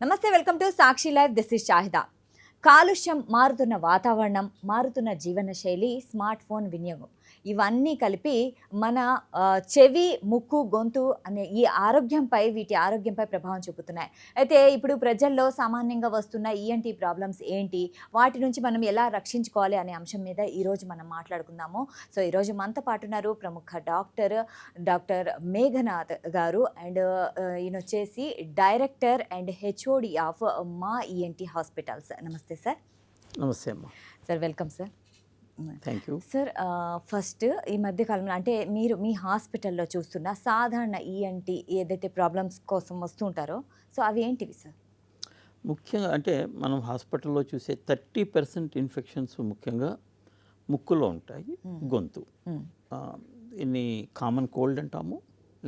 నమస్తే, welcome to Sakshi live. This is Shahida. కాలుష్యం, మారుతున్న వాతావరణం, మారుతున్న జీవన శైలి, స్మార్ట్ ఫోన్ వినియోగం ఇవన్నీ కలిపి మన చెవి, ముక్కు, గొంతు అనే వీటి ఆరోగ్యంపై ప్రభావం చూపుతున్నాయి. అయితే ఇప్పుడు ప్రజల్లో సామాన్యంగా వస్తున్న ఈఎన్టీ ప్రాబ్లమ్స్ ఏంటి, వాటి నుంచి మనం ఎలా రక్షించుకోవాలి అనే అంశం మీద ఈరోజు మనం మాట్లాడుకుందాము. సో ఈరోజు మనతో పాటు ఉన్నారు ప్రముఖ డాక్టర్ మేఘనాథ్ గారు. అండ్ ఈయన వచ్చేసి డైరెక్టర్ అండ్ హెచ్ఓడి ఆఫ్ మా ఈఎన్టీ హాస్పిటల్స్. నమస్తే సార్. నమస్తే అమ్మా. Sir welcome sir. Thank you sir, first ఈ మధ్య కాలంలో అంటే మీరు మీ హాస్పిటల్లో చూస్తున్న సాధారణ ఈఎన్టీ ఏదైతే ప్రాబ్లమ్స్ కోసం వస్తుంటారో, సో అవి ఏంటివి సార్? ముఖ్యంగా అంటే మనం హాస్పిటల్లో చూసే 30% ఇన్ఫెక్షన్స్ ముఖ్యంగా ముక్కులో ఉంటాయి, గొంతు. ఇన్ని కామన్ కోల్డ్ అంటాము,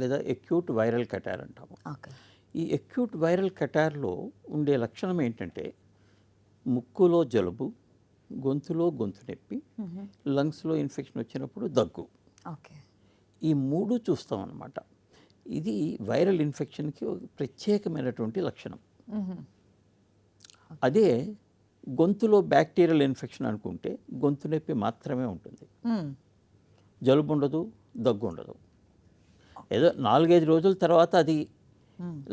లేదా ఎక్యూట్ వైరల్ కటార్ అంటాము. ఈ ఎక్యూట్ వైరల్ కటార్లో ఉండే లక్షణం ఏంటంటే ముక్కులో జలుబు, గొంతులో గొంతు నొప్పి, లంగ్స్లో ఇన్ఫెక్షన్ వచ్చినప్పుడు దగ్గు. ఈ మూడు చూస్తాం అన్నమాట. ఇది వైరల్ ఇన్ఫెక్షన్కి ఒక ప్రత్యేకమైనటువంటి లక్షణం. అదే గొంతులో బ్యాక్టీరియల్ ఇన్ఫెక్షన్ అనుకుంటే గొంతు నొప్పి మాత్రమే ఉంటుంది, జలుబు ఉండదు, దగ్గు ఉండదు. ఏదో 4-5 రోజుల తర్వాత అది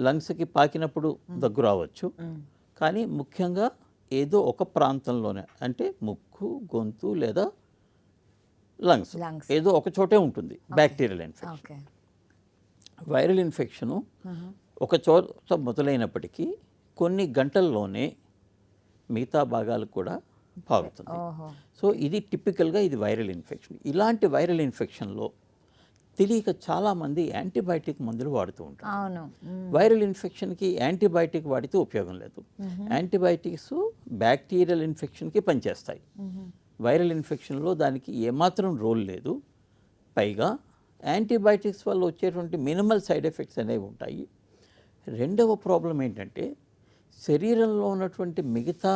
లంగ్స్కి పాకినప్పుడు దగ్గు రావచ్చు, కానీ ముఖ్యంగా ఏదో ఒక ప్రాంతంలోనే, అంటే ముక్కు, గొంతు లేదా లంగ్స్ ఏదో ఒక చోటే ఉంటుంది బ్యాక్టీరియల్ ఇన్ఫెక్షన్. వైరల్ ఇన్ఫెక్షను ఒక చోట మొదలైనప్పటికీ కొన్ని గంటల్లోనే మిగతా భాగాలకు కూడా పాకుతుంది. సో ఇది టిపికల్గా ఇది వైరల్ ఇన్ఫెక్షన్. ఇలాంటి వైరల్ ఇన్ఫెక్షన్లో తెలియక చాలామంది యాంటీబయాటిక్ మందులు వాడుతూ ఉంటారు. వైరల్ ఇన్ఫెక్షన్కి యాంటీబయాటిక్ వాడితే ఉపయోగం లేదు. యాంటీబయాటిక్స్ బ్యాక్టీరియల్ ఇన్ఫెక్షన్కి పనిచేస్తాయి, వైరల్ ఇన్ఫెక్షన్లో దానికి ఏమాత్రం రోల్ లేదు. పైగా యాంటీబయాటిక్స్ వల్ల వచ్చేటువంటి మినిమల్ సైడ్ ఎఫెక్ట్స్ అనేవి ఉంటాయి. రెండవ ప్రాబ్లం ఏంటంటే శరీరంలో ఉన్నటువంటి మిగతా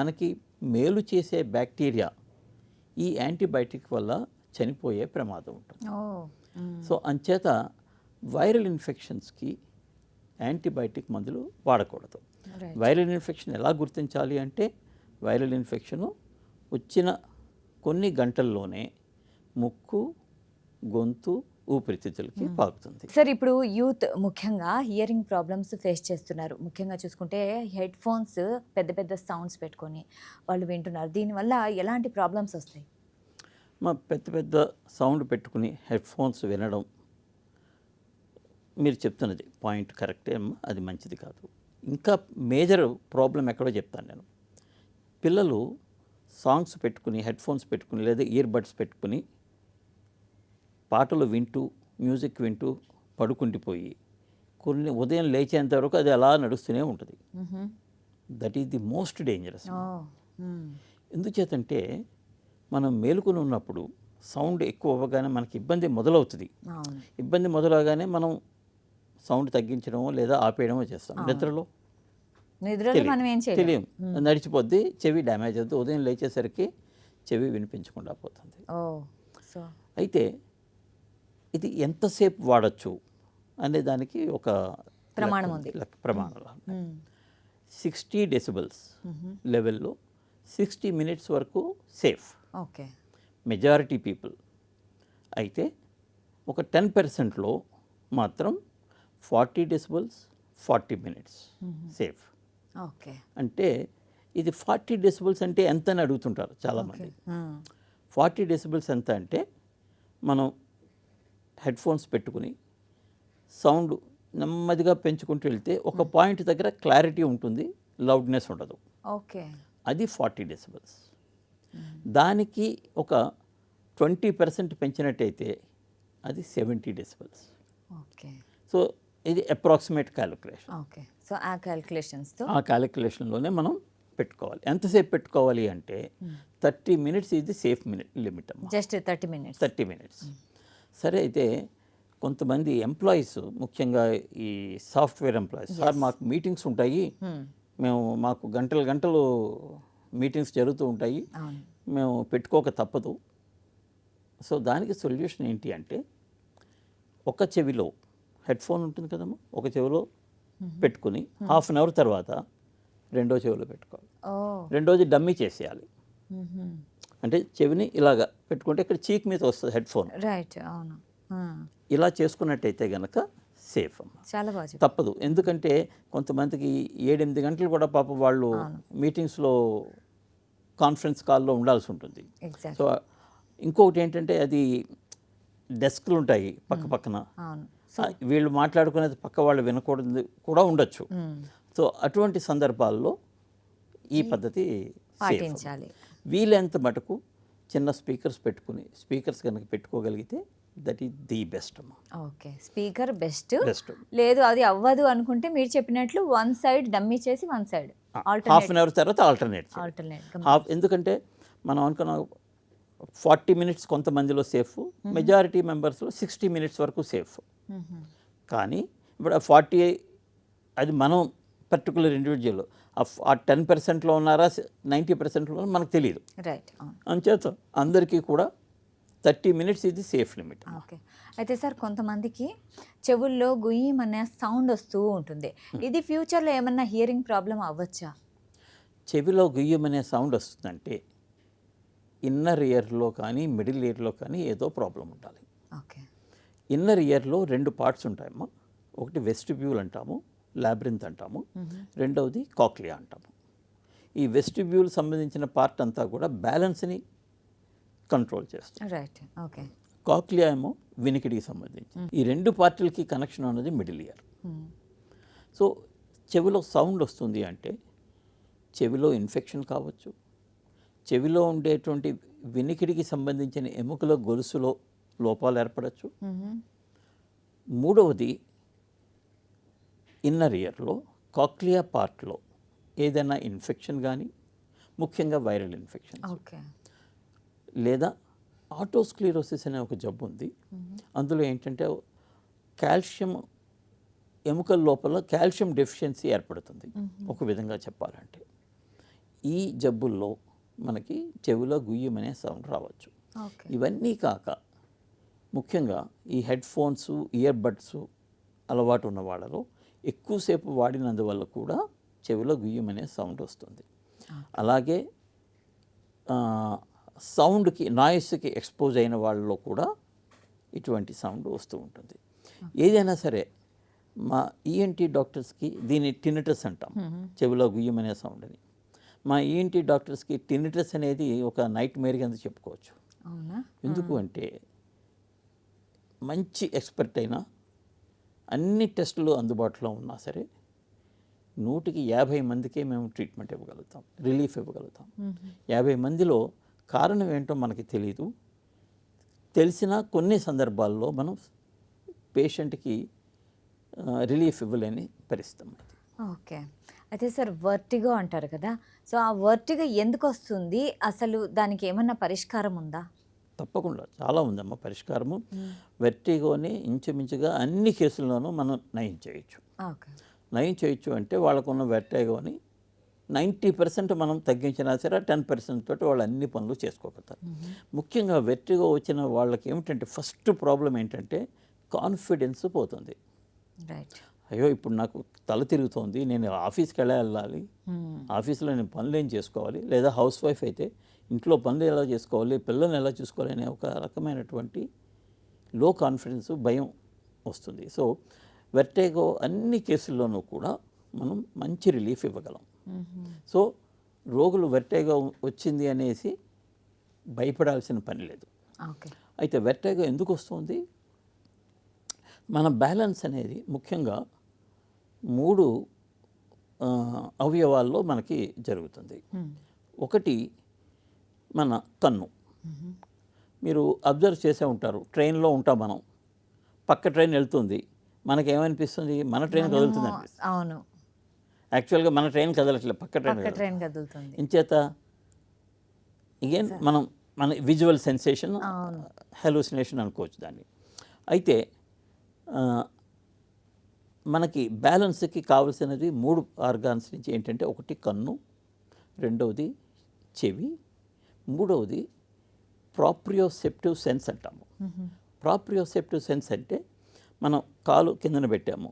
మనకి మేలు చేసే బ్యాక్టీరియా ఈ యాంటీబయాటిక్ వల్ల చనిపోయే ప్రమాదం ఉంటుంది. సో అంచేత వైరల్ ఇన్ఫెక్షన్స్కి యాంటీబయాటిక్ మందులు వాడకూడదు. వైరల్ ఇన్ఫెక్షన్ ఎలా గుర్తించాలి అంటే వైరల్ ఇన్ఫెక్షను వచ్చిన కొన్ని గంటల్లోనే ముక్కు, గొంతు, ఊపిరితిత్తులకి పాకుతుంది. సార్, ఇప్పుడు యూత్ ముఖ్యంగా హియరింగ్ ప్రాబ్లమ్స్ ఫేస్ చేస్తున్నారు. ముఖ్యంగా చూసుకుంటే హెడ్ ఫోన్స్, పెద్ద పెద్ద సౌండ్స్ పెట్టుకొని వాళ్ళు వింటున్నారు. దీనివల్ల ఎలాంటి ప్రాబ్లమ్స్ వస్తాయి? పెద్ద పెద్ద సౌండ్ పెట్టుకుని హెడ్ ఫోన్స్ వినడం, మీరు చెప్తున్నది పాయింట్ కరెక్టే అమ్మా, అది మంచిది కాదు. ఇంకా మేజర్ ప్రాబ్లం ఎక్కడో చెప్తాను నేను. పిల్లలు సాంగ్స్ పెట్టుకుని, హెడ్ ఫోన్స్ పెట్టుకుని లేదా ఇయర్ బడ్స్ పెట్టుకుని పాటలు వింటూ, మ్యూజిక్ వింటూ పడుకుండిపోయి కొన్ని ఉదయం లేచేంత వరకు అది అలా నడుస్తూనే ఉంటుంది. That is the most dangerous. ఎందుచేతంటే మనం మేలుకొని ఉన్నప్పుడు సౌండ్ ఎక్కువ అవ్వగానే మనకి ఇబ్బంది మొదలవుతుంది. ఇబ్బంది మొదలవగానే మనం సౌండ్ తగ్గించడమో లేదా ఆపేయడమో చేస్తాం. నిద్రలో తెలియం నడిచిపోద్ది, చెవి డ్యామేజ్ అవుతుంది, ఉదయం లేచేసరికి చెవి వినిపించకుండా పోతుంది. అయితే ఇది ఎంతసేపు వాడచ్చు అనే దానికి ఒక ప్రమాణం. 60 డెసిబల్స్ లెవెల్లో 60 మినిట్స్ వరకు సేఫ్, మెజారిటీ పీపుల్. అయితే ఒక 10%లో మాత్రం 40 డెసిబల్స్ 40 మినిట్స్ సేఫ్. అంటే ఇది 40 డెసిబల్స్ అంటే ఎంత అని అడుగుతుంటారు చాలామంది. 40 డెసిబల్స్ ఎంత అంటే మనం హెడ్ ఫోన్స్ పెట్టుకుని సౌండ్ నెమ్మదిగా పెంచుకుంటూ వెళ్తే ఒక పాయింట్ దగ్గర క్లారిటీ ఉంటుంది, లౌడ్నెస్ ఉండదు. అది 40 డెసిబల్స్. దానికి ఒక 20% పెంచినట్టయితే అది 70 డెసిబల్స్. సో ఇది అప్రాక్సిమేట్ క్యాలిక్యులేషన్. సో ఆ క్యాలిక్యులేషన్లోనే మనం పెట్టుకోవాలి. ఎంతసేపు పెట్టుకోవాలి అంటే 30 మినిట్స్ ఇది సేఫ్ లిమిట్ అమ్మా. Just 30 minutes. సరే, అయితే కొంతమంది ఎంప్లాయీస్, ముఖ్యంగా ఈ సాఫ్ట్వేర్ ఎంప్లాయీస్, సార్ మాకు మీటింగ్స్ ఉంటాయి, మాకు గంటలు మీటింగ్స్ జరుగుతూ ఉంటాయి, మేము పెట్టుకోక తప్పదు. సో దానికి సొల్యూషన్ ఏంటి అంటే ఒక చెవిలో హెడ్ ఫోన్ ఉంటుంది కదమ్మా, ఒక చెవిలో పెట్టుకుని హాఫ్ అన్ అవర్ తర్వాత రెండో చెవిలో పెట్టుకోవాలి. ఓ రెండోది డమ్మీ చేసేయాలి. అంటే చెవిని ఇలాగా పెట్టుకుంటే ఇక్కడ చీక్ మీద వస్తుంది హెడ్ ఫోన్. రైట్, అవును. ఇలా చేసుకున్నట్టయితే కనుక సేఫ్ అమ్మ. చాలా బాగా చెప్పారు. తప్పదు, ఎందుకంటే కొంతమందికి 7-8 గంటలు కూడా పాపం వాళ్ళు మీటింగ్స్లో కాన్ఫరెన్స్ కాల్లో ఉండాల్సి ఉంటుంది. ఎగ్జాక్ట్, సో ఇంకొకటి ఏంటంటే అది డెస్క్లు ఉంటాయి పక్క పక్కన, అవును. వీళ్ళు మాట్లాడుకునేది పక్క వాళ్ళు వినకూడదు కూడా ఉండొచ్చు. సో అటువంటి సందర్భాల్లో ఈ పద్ధతి పాటించాలి. వీలైనంత మటుకు చిన్న స్పీకర్స్ పెట్టుకుని, స్పీకర్స్ కనుక పెట్టుకోగలిగితే దట్ ఈస్ ది బెస్ట్ అమ్మా. Okay, speaker best. బెస్ట్. లేదు అది అవ్వదు అనుకుంటే మీరు చెప్పినట్లు వన్ సైడ్ డమ్మీ చేసి one side half an hour తర్వాత ఆల్టర్నేట్. ఎందుకంటే మనం అనుకున్న 40 మినిట్స్ కొంతమందిలో సేఫ్, మెజారిటీ మెంబర్స్లో 60 మినిట్స్ వరకు సేఫ్. కానీ ఇప్పుడు 40 అది మనం పర్టికులర్ ఇండివిజువల్ ఆ 10%లో ఉన్నారా 90%లో మనకు తెలియదు. రైట్, అంచేత అందరికీ కూడా 30 మినిట్స్ ఇది సేఫ్ లిమిట్. ఓకే. అయితే సార్ కొంతమందికి చెవుల్లో గుయ్యమనే సౌండ్ వస్తూ ఉంటుంది. ఇది ఫ్యూచర్లో ఏమన్నా హియరింగ్ ప్రాబ్లం అవ్వచ్చా? చెవిలో గుయ్యమనే సౌండ్ వస్తుందంటే ఇన్నర్ ఇయర్లో కానీ మిడిల్ ఇయర్లో కానీ ఏదో ప్రాబ్లం ఉండాలి. ఓకే. ఇన్నర్ ఇయర్లో 2 పార్ట్స్ ఉంటాయమ్మా. ఒకటి వెస్టిబ్యూల్ అంటాము, లాబ్రింత్ అంటాము. రెండవది కాక్లియా అంటాము. ఈ వెస్టిబ్యూల్ సంబంధించిన పార్ట్ అంతా కూడా బ్యాలెన్స్ని కంట్రోల్ చేస్తుంది. Right, okay. కాక్లియా ఏమో వినికిడికి సంబంధించి. ఈ 2 పార్టీలకి కనెక్షన్ ఉన్నది మిడిల్ ఇయర్. సో చెవిలో సౌండ్ వస్తుంది అంటే చెవిలో ఇన్ఫెక్షన్ కావచ్చు, చెవిలో ఉండేటువంటి వినికిడికి సంబంధించిన ఎముకల గొలుసులో లోపాలు ఏర్పడచ్చు. మూడవది ఇన్నర్ ఇయర్లో కాక్లియా పార్ట్లో ఏదైనా ఇన్ఫెక్షన్ కానీ, ముఖ్యంగా వైరల్ ఇన్ఫెక్షన్, ఓకే, లేదా ఆటోస్క్లీరోసిస్ అనే ఒక జబ్బు ఉంది. అందులో ఏంటంటే కాల్షియం ఎముకల లోపల కాల్షియం డెఫిషియన్సీ ఏర్పడుతుంది ఒక విధంగా చెప్పాలంటే. ఈ జబ్బుల్లో మనకి చెవిలో గుయ్యమనే సౌండ్ రావచ్చు. ఇవన్నీ కాక ముఖ్యంగా ఈ హెడ్ ఫోన్స్, ఇయర్ బడ్స్ అలవాటు ఉన్న వాళ్ళలో ఎక్కువసేపు వాడినందువల్ల కూడా చెవిలో గుయ్యమనే సౌండ్ వస్తుంది. అలాగే సౌండ్కి, నాయిస్కి ఎక్స్పోజ్ అయిన వాళ్ళలో కూడా ఇటువంటి సౌండ్ వస్తూ ఉంటుంది. ఏదైనా సరే మా ఈఎన్టీ డాక్టర్స్కి దీన్ని టినిటస్ అంటాం, చెవిలో గుయ్యమనే సౌండ్ అని. మా ఈఎన్టీ డాక్టర్స్కి టినిటస్ అనేది ఒక నైట్ మేర్ కింద చెప్పుకోవచ్చు. ఎందుకు అంటే మంచి ఎక్స్పర్ట్ అయినా, అన్ని టెస్టులు అందుబాటులో ఉన్నా సరే 100కి 50 మందికే మేము ట్రీట్మెంట్ ఇవ్వగలుగుతాం, రిలీఫ్ ఇవ్వగలుగుతాం. 50 మందిలో కారణం ఏంటో మనకి తెలియదు. తెలిసిన కొన్ని సందర్భాల్లో మనం పేషెంట్కి రిలీఫ్ ఇవ్వలేని పరిస్థితి. ఓకే. అయితే సార్ వర్టిగో అంటారు కదా, సో ఆ వర్టిగో ఎందుకు వస్తుంది, అసలు దానికి ఏమన్నా పరిష్కారం ఉందా? తప్పకుండా చాలా ఉందమ్మా పరిష్కారము. వెర్టిగోని ఇంచుమించుగా అన్ని కేసుల్లోనూ మనం నయం చేయొచ్చు. నయం చేయొచ్చు అంటే వాళ్ళకున్న వెర్టిగోని 90% మనం తగ్గించినా సరే 10% తోటి వాళ్ళు అన్ని పనులు చేసుకోగలుగుతారు. ముఖ్యంగా వెర్టిగో వచ్చిన వాళ్ళకి ఏమిటంటే ఫస్ట్ ప్రాబ్లం ఏంటంటే కాన్ఫిడెన్స్ పోతుంది. అయ్యో ఇప్పుడు నాకు తల తిరుగుతోంది, నేను ఆఫీస్కి వెళ్ళాలి, ఆఫీస్లో నేను పనులు ఏం చేసుకోవాలి, లేదా హౌస్ వైఫ్ అయితే ఇంట్లో పనులు ఎలా చేసుకోవాలి, పిల్లల్ని ఎలా చూసుకోవాలి అనే ఒక రకమైనటువంటి లో కాన్ఫిడెన్స్, భయం వస్తుంది. సో వెర్టిగో అన్ని కేసుల్లోనూ కూడా మనం మంచి రిలీఫ్ ఇవ్వగలం. సో రోగులు వెర్టిగో వచ్చింది అనేసి భయపడాల్సిన పని లేదు. అయితే వెర్టిగో ఎందుకు వస్తుంది? మన బ్యాలెన్స్ అనేది ముఖ్యంగా 3 అవయవాల్లో మనకి జరుగుతుంది. ఒకటి మన కన్ను. మీరు అబ్జర్వ్ చేసే ఉంటారు, ట్రైన్లో ఉంటాం మనం, పక్క ట్రైన్ వెళ్తుంది, మనకేమనిపిస్తుంది? మన ట్రైన్ కదులుతుంది అనిపిస్తుంది. అవును, యాక్చువల్గా మన ట్రైన్ కదలట్లేదు, పక్క ట్రైన్ కదులుతుంది. ఇంచేత మనం మన విజువల్ సెన్సేషన్, హెలూసినేషన్ అనుకోవచ్చు దాన్ని. అయితే మనకి బ్యాలెన్స్కి కావాల్సినది 3 ఆర్గాన్స్ నుంచి ఏంటంటే, ఒకటి కన్ను, రెండవది చెవి, మూడవది ప్రాప్రియోసెప్టివ్ సెన్స్ అంటాము. ప్రాప్రియోసెప్టివ్ సెన్స్ అంటే మనం కాలు కిందన పెట్టాము,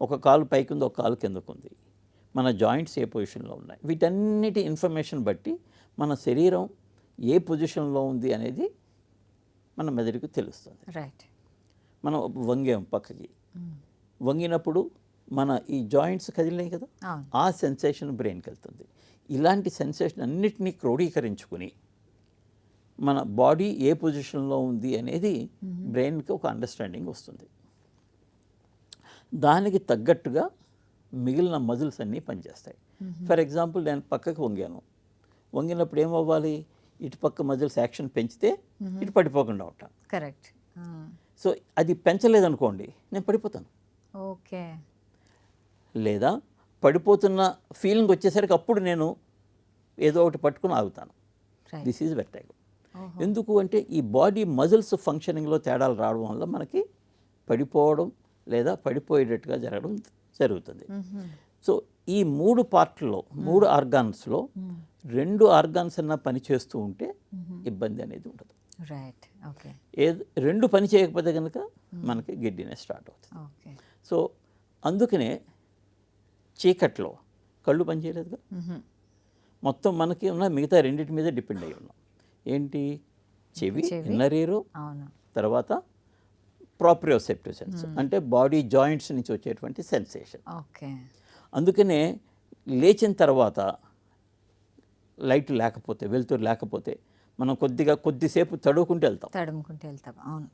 ఒక కాలు పైకి ఉంది, ఒక కాలు కిందకు ఉంది, మన జాయింట్స్ ఏ పొజిషన్లో ఉన్నాయి, వీటన్నిటి ఇన్ఫర్మేషన్ బట్టి మన శరీరం ఏ పొజిషన్లో ఉంది అనేది మన మెదడుకు తెలుస్తుంది. రైట్. మనం వంగాం పక్కకి, వంగినప్పుడు మన ఈ జాయింట్స్ కదిలినాయి కదా, ఆ సెన్సేషన్ బ్రెయిన్కి వెళ్తుంది. ఇలాంటి సెన్సేషన్ అన్నిటినీ క్రోడీకరించుకుని మన బాడీ ఏ పొజిషన్లో ఉంది అనేది బ్రెయిన్కి ఒక అండర్స్టాండింగ్ వస్తుంది. దానికి తగ్గట్టుగా మిగిలిన మజిల్స్ అన్నీ పనిచేస్తాయి. ఫర్ ఎగ్జాంపుల్ నేను పక్కకి వంగాను, వంగినప్పుడు ఏమవ్వాలి, ఇటు పక్క మజిల్స్ యాక్షన్ పెంచితే ఇటు పడిపోకుండా ఉంటాం. కరెక్ట్. సో అది పెంచలేదనుకోండి నేను పడిపోతాను. ఓకే. లేదా పడిపోతున్న ఫీలింగ్ వచ్చేసరికి అప్పుడు నేను ఏదో ఒకటి పట్టుకుని ఆగుతాను. This is vertigo. ఎందుకు అంటే ఈ బాడీ మజిల్స్ ఫంక్షనింగ్లో తేడాలు రావడం వల్ల మనకి పడిపోవడం లేదా పడిపోయేటట్టుగా జరుగుతుంది. సో ఈ 3 పార్ట్లో 3 ఆర్గాన్స్లో 2 ఆర్గాన్స్ అన్న పని చేస్తూ ఉంటే ఇబ్బంది అనేది ఉండదు. రైట్. ఓకే. 2 పని చేయకపోతే కనుక మనకి గిడ్డినెస్ స్టార్ట్ అవుతుంది. ఓకే. సో అందుకనే చీకట్లో కళ్ళు పనిచేయలేదుగా, మొత్తం మనకి ఉన్న మిగతా రెండింటి మీద డిపెండ్ అయ్యి ఉన్నాం. ఏంటి, చెవి, ఇన్నర్ ఇయర్, తర్వాత ప్రాప్రియోసెప్టివ్ సెన్స్ అంటే బాడీ జాయింట్స్ నుంచి వచ్చేటువంటి సెన్సేషన్. ఓకే. అందుకనే లేచిన తర్వాత లైట్ లేకపోతే, వెలుతురు లేకపోతే మనం కొద్దిసేపు తడుముకుంటూ వెళ్తాం. అవును.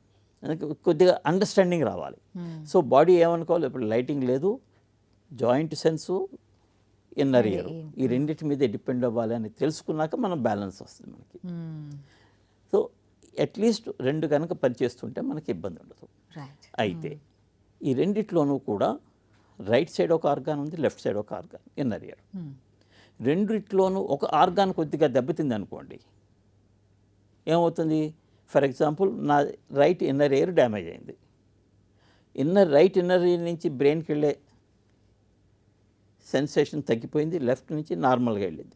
కొద్దిగా అండర్స్టాండింగ్ రావాలి. సో బాడీ ఏమనుకోవాలి, ఇప్పుడు లైటింగ్ లేదు, జాయింట్ సెన్సు, ఇన్నర్ ఇయర్, ఈ రెండింటి మీదే డిపెండ్ అవ్వాలి అని తెలుసుకున్నాక మనం బ్యాలెన్స్ వస్తుంది మనకి. సో అట్లీస్ట్ 2 కనుక పనిచేస్తుంటే మనకి ఇబ్బంది ఉండదు. అయితే ఈ రెండిట్లోనూ కూడా రైట్ సైడ్ ఒక ఆర్గాన్ ఉంది, లెఫ్ట్ సైడ్ ఒక ఆర్గాన్, ఇన్నర్ ఇయర్. రెండిట్లోనూ ఒక ఆర్గాన్ కొద్దిగా దెబ్బతింది అనుకోండి, ఏమవుతుంది, ఫర్ ఎగ్జాంపుల్ నా రైట్ ఇన్నర్ ఇయర్ డ్యామేజ్ అయింది. రైట్ ఇన్నర్ ఇయర్ నుంచి బ్రెయిన్కి వెళ్ళే సెన్సేషన్ తగ్గిపోయింది, లెఫ్ట్ నుంచి నార్మల్గా వెళ్ళింది.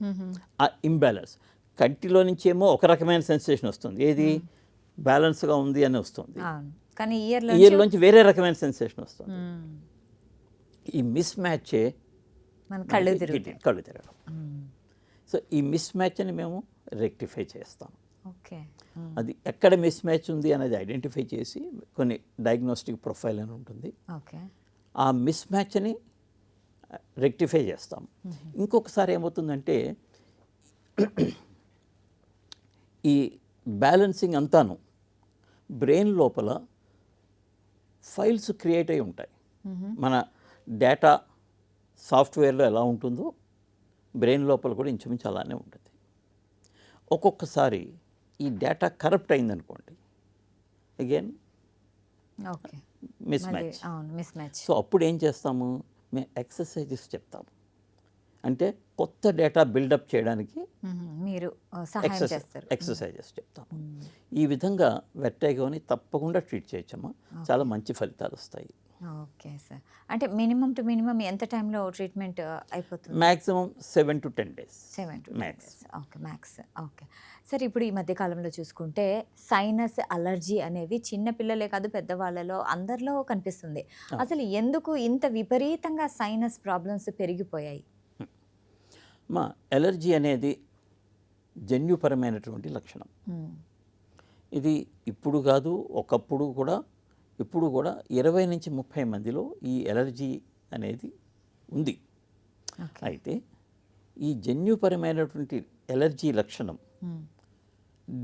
ఆ ఇంబ్యాలెన్స్, కంటిలో నుంచి ఏమో ఒక రకమైన సెన్సేషన్ వస్తుంది, ఏది బ్యాలెన్స్గా ఉంది అని వస్తుంది, కానీ ఇయర్లోంచి వేరే రకమైన సెన్సేషన్ వస్తుంది. ఈ మిస్ మ్యాచే కళ్ళు తిరగడం. సో ఈ మిస్ మ్యాచ్ అని మేము రెక్టిఫై చేస్తాం. ఓకే. అది ఎక్కడ మిస్ మ్యాచ్ ఉంది అనేది ఐడెంటిఫై చేసి కొన్ని డయాగ్నోస్టిక్ ప్రొఫైల్ అని ఉంటుంది. ఓకే. ఆ మిస్ మ్యాచ్ని రెక్టిఫై చేస్తాం. ఇంకొకసారి ఏమవుతుందంటే ఈ బ్యాలెన్సింగ్ అంతాను బ్రెయిన్ లోపల ఫైల్స్ క్రియేట్ అయి ఉంటాయి. మన డేటా సాఫ్ట్వేర్లో ఎలా ఉంటుందో బ్రెయిన్ లోపల కూడా ఇంచుమించు అలానే ఉంటుంది. ఒక్కొక్కసారి ఈ డేటా కరప్ట్ అయిందనుకోండి, అగైన్ మిస్ మ్యాచ్. సో అప్పుడు ఏం చేస్తాము, మేము ఎక్సర్సైజెస్ చెప్తాము. అంటే కొత్త డేటా బిల్డప్ చేయడానికి మీరు ఎక్సర్సైజెస్ చెప్తాము. ఈ విధంగా వెర్టిగోని తప్పకుండా ట్రీట్ చేయొచ్చమ్మా, చాలా మంచి ఫలితాలు వస్తాయి. Okay sir. అంటే మినిమం టు మినిమం ఎంత టైంలో ట్రీట్మెంట్ అయిపోతుంది? Maximum 7 to 10 days. 7 to 10 days. Okay, max. Okay sir. ఇప్పుడు ఈ మధ్యకాలంలో చూసుకుంటే సైనస్ అలర్జీ అనేవి చిన్నపిల్లలే కాదు పెద్దవాళ్ళలో అందరిలో కనిపిస్తుంది. అసలు ఎందుకు ఇంత విపరీతంగా సైనస్ ప్రాబ్లమ్స్ పెరిగిపోయాయి? మా ఎలర్జీ అనేది జన్యుపరమైనటువంటి లక్షణం. ఇది ఇప్పుడు కాదు, ఒకప్పుడు కూడా, ఇప్పుడు కూడా 20 నుంచి 30 మందిలో ఈ ఎలర్జీ అనేది ఉంది. అయితే ఈ జన్యుపరమైనటువంటి ఎలర్జీ లక్షణం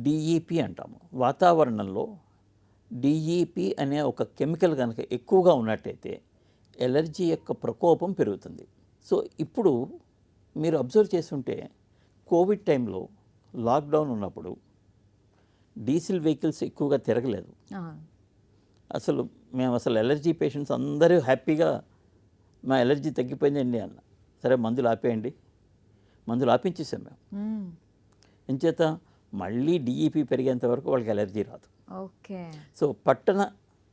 డిఈపి అంటాము. వాతావరణంలో డిఈపి అనే ఒక కెమికల్ కనుక ఎక్కువగా ఉన్నట్టయితే ఎలర్జీ యొక్క ప్రకోపం పెరుగుతుంది. సో ఇప్పుడు మీరు అబ్జర్వ్ చేస్తుంటే కోవిడ్ టైంలో లాక్డౌన్ ఉన్నప్పుడు డీజిల్ వెహికల్స్ ఎక్కువగా తిరగలేదు. మేము ఎలర్జీ పేషెంట్స్ అందరూ హ్యాపీగా మా ఎలర్జీ తగ్గిపోయిందండి అన్న, సరే మందులు ఆపేయండి, మందులు ఆపించేసాం మేము. ఎంచేత మళ్ళీ డిఈపి పెరిగేంత వరకు వాళ్ళకి ఎలర్జీ రాదు. ఓకే. సో పట్టణ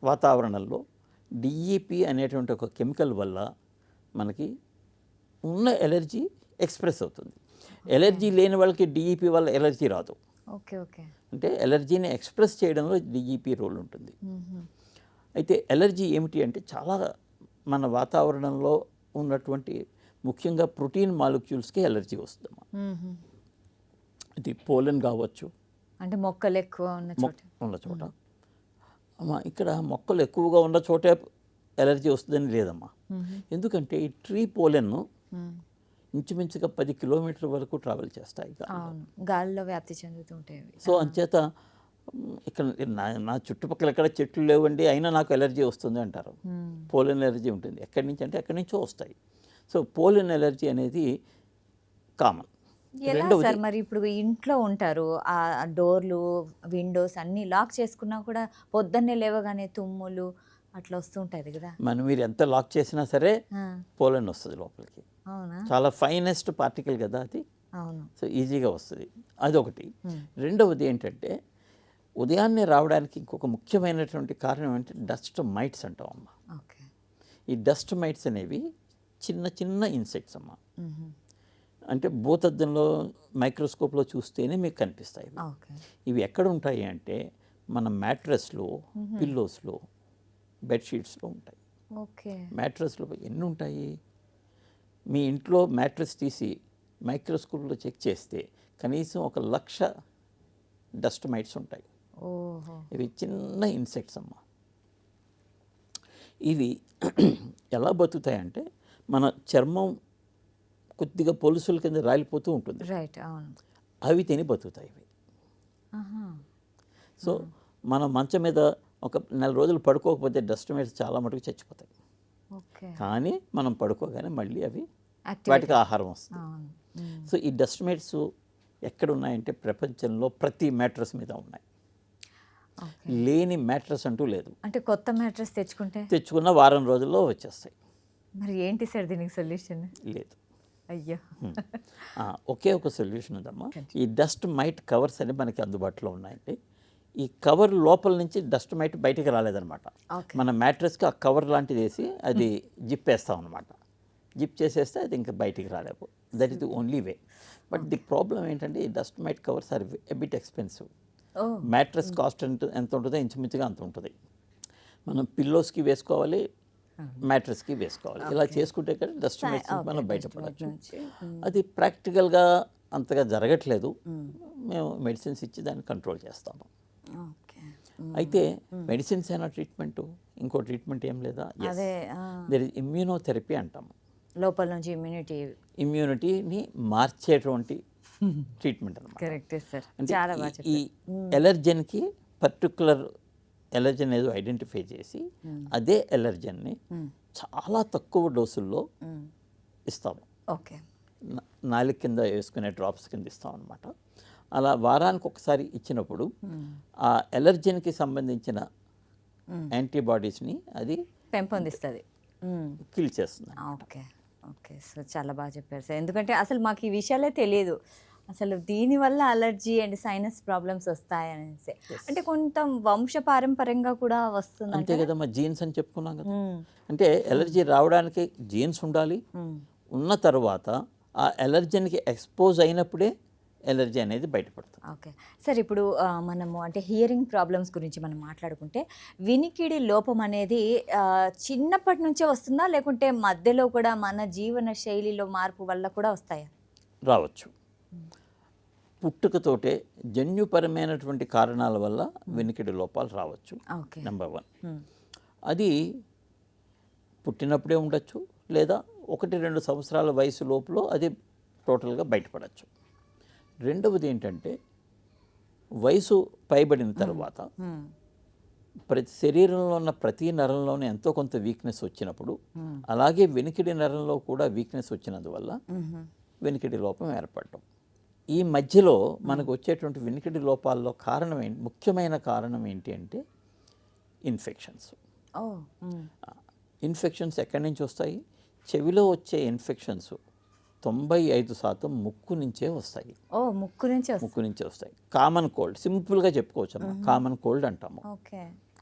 వాతావరణంలో డిఈపి అనేటువంటి ఒక కెమికల్ వల్ల మనకి ఉన్న ఎలర్జీ ఎక్స్ప్రెస్ అవుతుంది. ఎలర్జీ లేని వాళ్ళకి డిఈపి వల్ల ఎలర్జీ రాదు. ఓకే. ఓకే. అంటే ఎలర్జీని ఎక్స్ప్రెస్ చేయడంలో డిఈపి రోల్ ఉంటుంది. అయితే ఎలర్జీ ఏమిటి అంటే చాలా మన వాతావరణంలో ఉన్నటువంటి ముఖ్యంగా ప్రోటీన్ మాలిక్యూల్స్కి ఎలర్జీ వస్తుందమ్మా. ఇది పోలెన్ కావచ్చు, అంటే మొక్కలు ఎక్కువ ఉన్న చోట. ఉన్న చోట. అమ్మా ఇక్కడ మొక్కలు ఎక్కువగా ఉన్న చోటే ఎలర్జీ వస్తుందని లేదమ్మా. ఎందుకంటే ఈ ట్రీ పోలెన్ ఇంచుమించుగా 10 కిలోమీటర్ల వరకు ట్రావెల్ చేస్తాయి. అవును, గాలిలో వ్యాప్తి చెందుతూ ఉంటాయి అవి. సో అంచేత ఇక్కడ నా చుట్టుపక్కల ఎక్కడ చెట్లు లేవండి అయినా నాకు ఎలర్జీ వస్తుంది అంటారు. పోలెన్ ఎలర్జీ ఉంటుంది. ఎక్కడి నుంచి అంటే ఎక్కడి నుంచో వస్తాయి. సో పోలెన్ ఎలర్జీ అనేది కామన్. ఎలా సార్ మరి ఇప్పుడు ఇంట్లో ఉంటారు, ఆ డోర్లు విండోస్ అన్నీ లాక్ చేసుకున్నా కూడా పొద్దున్నే లేవగానే తుమ్ములు అట్లా వస్తూ ఉంటుంది కదా. మీరు ఎంత లాక్ చేసినా సరే పోలెన్ వస్తుంది లోపలికి. అవునా? చాలా ఫైనెస్ట్ పార్టికల్ కదా అది. అవును. సో ఈజీగా వస్తుంది. అదొకటి. రెండవది ఏంటంటే ఉదయాన్నే రావడానికి ఇంకొక ముఖ్యమైనటువంటి కారణం ఏంటంటే డస్ట్ మైట్స్ అంటాం అమ్మ. ఓకే. ఈ డస్ట్ మైట్స్ అనేవి చిన్న చిన్న ఇన్సెక్ట్స్ అమ్మ. అంటే భూతద్దంలో మైక్రోస్కోప్లో చూస్తేనే మీకు కనిపిస్తాయి. ఇవి ఎక్కడ ఉంటాయి అంటే మన మ్యాట్రెస్లో, పిల్లోస్లో, బెడ్షీట్స్లో ఉంటాయి. ఓకే. మ్యాట్రెస్లో ఎన్ని ఉంటాయి? మీ ఇంట్లో మ్యాట్రెస్ తీసి మైక్రోస్కోప్లో చెక్ చేస్తే కనీసం 1,00,000 డస్ట్ మైట్స్ ఉంటాయి. ఇవి చిన్న ఇన్సెక్ట్స్ అమ్మ. ఇవి ఎలా బతుకుతాయంటే మన చర్మం కొద్దిగా పొలుసుల కింద రాలిపోతూ ఉంటుంది. రైట్. అవును. అవి తిని బతుకుతాయి ఇవి. సో మన మంచం మీద ఒక 4 రోజులు పడుకోకపోతే డస్ట్ మైట్స్ చాలా మటుకు చచ్చిపోతాయి. కానీ మనం పడుకోగానే మళ్ళీ అవి వాటికి ఆహారం వస్తుంది. సో ఈ డస్ట్ మైట్స్ ఎక్కడ ఉన్నాయంటే ప్రపంచంలో ప్రతి మ్యాట్రెస్ మీద ఉన్నాయి. లేని మ్యాట్రెస్ అంటూ లేదు. అంటే కొత్త మ్యాట్రెస్ తెచ్చుకున్న వారం రోజుల్లో వచ్చేస్తాయి. మరి ఏంటి సార్ దీనికి సొల్యూషన్? లేదు. అయ్యో. ఒకే ఒక సొల్యూషన్ ఉందమ్మా. ఈ డస్ట్ మైట్ కవర్స్ అని మనకి అందుబాటులో ఉన్నాయండి. ఈ కవర్ లోపల నుంచి డస్ట్ మైట్ బయటికి రాలేదన్నమాట. మన మ్యాట్రెస్కి ఆ కవర్ లాంటిది వేసి అది జిప్ వేస్తాం అనమాట. జిప్ చేసేస్తే అది ఇంకా బయటికి రాలేవు. That is the only way. But the problem ఏంటంటే ఈ dust mite covers are a bit expensive. Mattress cost ఎంత ఉంటుందో ఇంచుమించుగా అంత ఉంటుంది. మనం పిల్లోస్కి వేసుకోవాలి, మ్యాట్రెస్కి వేసుకోవాలి. ఇలా చేసుకుంటే కదా డస్ట్ మైట్స్ మనం బయటపడవచ్చు. అది ప్రాక్టికల్గా అంతగా జరగట్లేదు. మేము మెడిసిన్స్ ఇచ్చి దాన్ని కంట్రోల్ చేస్తాము. అయితే మెడిసిన్స్ అయినా ట్రీట్మెంట్, ఇంకో ట్రీట్మెంట్ ఏం లేదా? దర్ ఇస్ ఇమ్యూనోథెరపీ అంటాము. లోపల నుంచి ఇమ్యూనిటీని మార్చేటువంటి ట్రీట్మెంట్ అనమాట. కరెక్టే సార్. అంటే ఈ ఎలర్జన్కి పర్టికులర్ ఎలర్జన్ ఏదో ఐడెంటిఫై చేసి అదే ఎలర్జన్ని చాలా తక్కువ డోసుల్లో ఇస్తాము. ఓకే. నాలుగు కింద వేసుకునే డ్రాప్స్ కింద ఇస్తాం అనమాట. అలా వారానికి ఒకసారి ఇచ్చినప్పుడు ఆ ఎలర్జన్కి సంబంధించిన యాంటీబాడీస్ని అది పెంపొందిస్తుంది, కిల్ చేస్తుంది. ఓకే. ఓకే. సో చాలా బాగా చెప్పారు సార్. ఎందుకంటే అసలు మాకు ఈ విషయాలే తెలియదు. అసలు దీనివల్ల అలర్జీ అండ్ సైనస్ ప్రాబ్లమ్స్ వస్తాయనేసి. అంటే కొంత వంశపారంపర్యంగా కూడా వస్తుంది. అంతే కదమ్మా, జీన్స్ అని చెప్పుకున్నాం కదా. అంటే ఎలర్జీ రావడానికి జీన్స్ ఉండాలి. ఉన్న తర్వాత ఆ ఎలర్జీకి ఎక్స్పోజ్ అయినప్పుడే ఎలర్జీ అనేది బయటపడుతుంది. Okay sir. ఇప్పుడు మనము అంటే హియరింగ్ ప్రాబ్లమ్స్ గురించి మనం మాట్లాడుకుంటే వినికిడి లోపం అనేది చిన్నప్పటి నుంచే వస్తుందా, లేకుంటే మధ్యలో కూడా మన జీవన శైలిలో మార్పు వల్ల కూడా వస్తాయా? రావచ్చు. పుట్టుకతోటే జన్యుపరమైనటువంటి కారణాల వల్ల వినికిడి లోపాలు రావచ్చు. నెంబర్ 1. అది పుట్టినప్పుడే ఉండొచ్చు, లేదా 1-2 సంవత్సరాల వయసు లోపల అది టోటల్గా బయటపడచ్చు. రెండవది ఏంటంటే వయసు పైబడిన తర్వాత ప్రతి శరీరంలో ఉన్న ప్రతి నరంలోనే ఎంతో కొంత వీక్నెస్ వచ్చినప్పుడు, అలాగే వెనికిడి నరంలో కూడా వీక్నెస్ వచ్చినందువల్ల వెనికిడి లోపం ఏర్పడటం. ఈ మధ్యలో మనకు వచ్చేటువంటి వెనికిడి లోపాల్లో కారణం ఏంటి, ముఖ్యమైన కారణం ఏంటి అంటే ఇన్ఫెక్షన్స్. ఇన్ఫెక్షన్స్ ఎక్కడి నుంచి వస్తాయి? చెవిలో వచ్చే ఇన్ఫెక్షన్స్ 95% ముక్కు నుంచే వస్తాయి. ముక్కు నుంచే వస్తాయి. కామన్ కోల్డ్, సింపుల్గా చెప్పుకోవచ్చు అమ్మా. కామన్ కోల్డ్ అంటాము.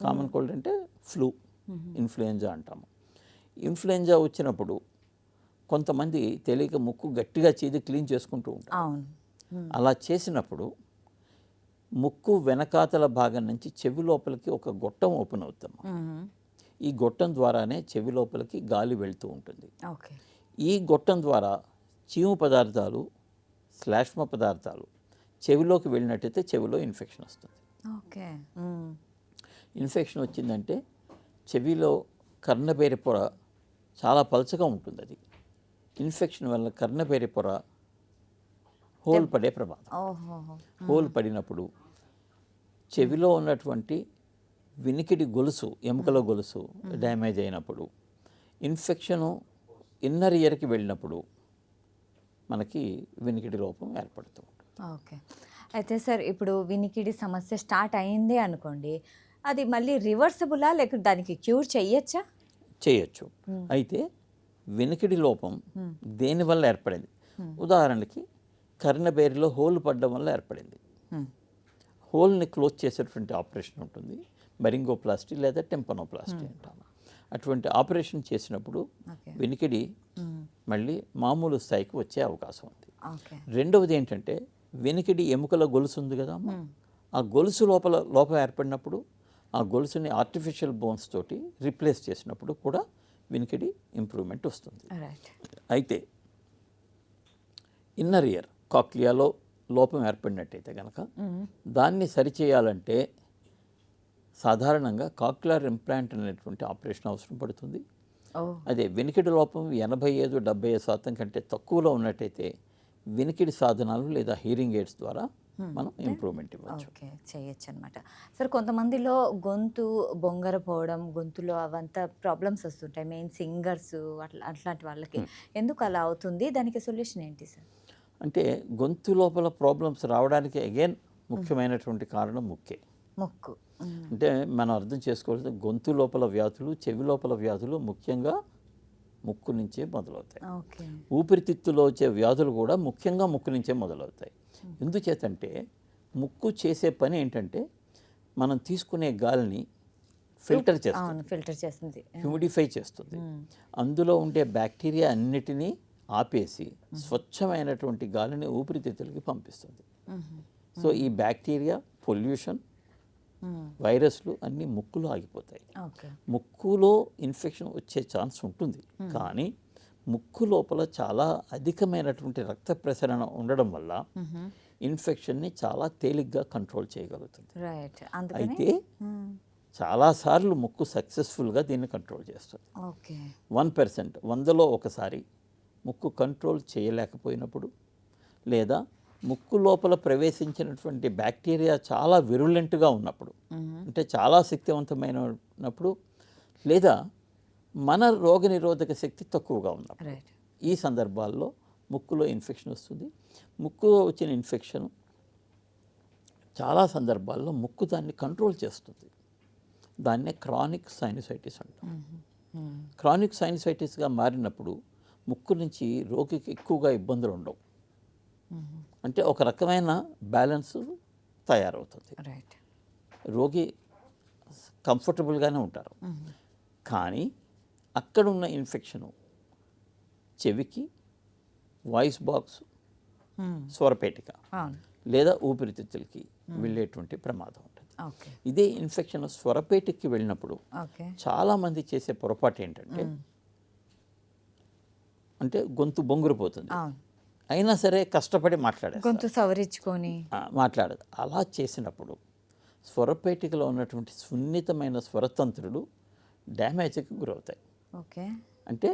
కామన్ కోల్డ్ అంటే ఫ్లూ, ఇన్ఫ్లుయెంజా అంటాము. ఇన్ఫ్లుయెంజా వచ్చినప్పుడు కొంతమంది తెలియక ముక్కు గట్టిగా చీది క్లీన్ చేసుకుంటూ ఉంటారు. అలా చేసినప్పుడు ముక్కు వెనకాతల భాగం నుంచి చెవి లోపలికి ఒక గొట్టం ఓపెన్ అవుతాము. ఈ గొట్టం ద్వారానే చెవి లోపలికి గాలి వెళ్తూ ఉంటుంది. ఓకే. ఈ గొట్టం ద్వారా చీము పదార్థాలు, శ్లేష్మ పదార్థాలు చెవిలోకి వెళ్ళినట్టయితే చెవిలో ఇన్ఫెక్షన్ వస్తుంది. ఓకే. ఇన్ఫెక్షన్ వచ్చిందంటే చెవిలో కర్ణబేరి పొర చాలా పలచగా ఉంటుంది. అది ఇన్ఫెక్షన్ వల్ల కర్ణబేరి పొర హోల్ పడే ప్రమాదం. ఓహో. హోల్ పడినప్పుడు చెవిలో ఉన్నటువంటి వినికిడి గొలుసు, ఎముకల గొలుసు డ్యామేజ్ అయినప్పుడు, ఇన్ఫెక్షను ఇన్నర్ ఇయర్కి వెళ్ళినప్పుడు మనకి వినికిడి లోపం ఏర్పడుతూ ఉంటుంది. ఓకే. అయితే సార్ ఇప్పుడు వినికిడి సమస్య స్టార్ట్ అయిందే అనుకోండి, అది మళ్ళీ రివర్సబులా లేక దానికి క్యూర్ చేయొచ్చా? చేయొచ్చు. అయితే వినికిడి లోపం దేనివల్ల ఏర్పడింది? ఉదాహరణకి కర్ణబేరిలో హోల్ పడడం వల్ల ఏర్పడింది. హోల్ని క్లోజ్ చేసేటువంటి ఆపరేషన్ ఉంటుంది, బరింగోప్లాస్టీ లేదా టెంపనోప్లాస్టీ అంటాము. అటువంటి ఆపరేషన్ చేసినప్పుడు వినికిడి మళ్ళీ మామూలు స్థాయికి వచ్చే అవకాశం ఉంది. రెండవది ఏంటంటే వెనికిడి ఎముకల గొలుసు ఉంది కదా, ఆ గొలుసు లోపం ఏర్పడినప్పుడు ఆ గొలుసుని ఆర్టిఫిషియల్ బోన్స్ తోటి రీప్లేస్ చేసినప్పుడు కూడా వినికిడి ఇంప్రూవ్మెంట్ వస్తుంది. అయితే ఇన్నర్ ఇయర్ కాక్లియాలో లోపం ఏర్పడినట్టయితే కనుక దాన్ని సరిచేయాలంటే సాధారణంగా కాక్లియర్ ఇంప్లాంట్ అనేటువంటి ఆపరేషన్ అవసరం పడుతుంది. అదే వినికిడి లోపం 85-70% కంటే తక్కువలో ఉన్నట్టయితే వినికిడి సాధనాలు లేదా హీరింగ్ ఎయిడ్స్ ద్వారా మనం ఇంప్రూవ్మెంట్ ఇవ్వచ్చు. ఓకే, చేయొచ్చు అనమాట. సార్ కొంతమందిలో గొంతు బొంగర పోవడం, గొంతులో అవంతా ప్రాబ్లమ్స్ వస్తుంటాయి, మెయిన్ సింగర్స్ అట్లాంటి వాళ్ళకి ఎందుకు అలా అవుతుంది? దానికి సొల్యూషన్ ఏంటి సార్? అంటే గొంతు లోపల ప్రాబ్లమ్స్ రావడానికి అగైన్ ముఖ్యమైనటువంటి కారణం ముక్కు. అంటే మనం అర్థం చేసుకోవాల్సిన గొంతు లోపల వ్యాధులు, చెవి లోపల వ్యాధులు ముఖ్యంగా ముక్కు నుంచే మొదలవుతాయి. ఊపిరితిత్తులో వచ్చే వ్యాధులు కూడా ముఖ్యంగా ముక్కు నుంచే మొదలవుతాయి. ఎందుచేతంటే ముక్కు చేసే పని ఏంటంటే మనం తీసుకునే గాలిని ఫిల్టర్ చేస్తుంది, హ్యూమిడిఫై చేస్తుంది. అందులో ఉండే బ్యాక్టీరియా అన్నిటినీ ఆపేసి స్వచ్ఛమైనటువంటి గాలిని ఊపిరితిత్తులకి పంపిస్తుంది. సో ఈ బ్యాక్టీరియా, పొల్యూషన్, వైరస్లు అన్నీ ముక్కులో ఆగిపోతాయి. ముక్కులో ఇన్ఫెక్షన్ వచ్చే ఛాన్స్ ఉంటుంది, కానీ ముక్కు లోపల చాలా అధికమైనటువంటి రక్త ప్రసరణ ఉండడం వల్ల ఇన్ఫెక్షన్ని చాలా తేలిగ్గా కంట్రోల్ చేయగలుగుతుంది. అయితే చాలాసార్లు ముక్కు సక్సెస్ఫుల్గా దీన్ని కంట్రోల్ చేస్తుంది. 1%, 100లో ఒకసారి ముక్కు కంట్రోల్ చేయలేకపోయినప్పుడు, లేదా ముక్కు లోపల ప్రవేశించినటువంటి బ్యాక్టీరియా చాలా విరులెంట్గా ఉన్నప్పుడు, అంటే చాలా శక్తివంతమైనప్పుడు, లేదా మన రోగనిరోధక శక్తి తక్కువగా ఉన్నప్పుడు, ఈ సందర్భాల్లో ముక్కులో ఇన్ఫెక్షన్ వస్తుంది. ముక్కులో వచ్చిన ఇన్ఫెక్షన్ చాలా సందర్భాల్లో ముక్కు దాన్ని కంట్రోల్ చేస్తుంది. దాన్నే క్రానిక్ సైనసైటిస్ అంటాం. క్రానిక్ సైనసైటిస్గా మారినప్పుడు ముక్కు నుంచి రోగికి ఎక్కువగా ఇబ్బందులు ఉండవు. అంటే ఒక రకమైన బ్యాలెన్స్ తయారవుతుంది, రోగి కంఫర్టబుల్గానే ఉంటారు. కానీ అక్కడున్న ఇన్ఫెక్షను చెవికి, వాయిస్ బాక్స్, స్వరపేటిక లేదా ఊపిరితిత్తులకి వెళ్ళేటువంటి ప్రమాదం ఉంటుంది. ఇదే ఇన్ఫెక్షన్ స్వరపేటికి వెళ్ళినప్పుడు చాలామంది చేసే పొరపాటు ఏంటంటే, అంటే గొంతు బొంగురిపోతుంది, అయినా సరే కష్టపడి గొంతు సవరించుకొని మాట్లాడదు. అలా చేసినప్పుడు స్వరపేటికలో ఉన్నటువంటి సున్నితమైన స్వరతంత్రులు డ్యామేజ్కి గురవుతాయి. అంటే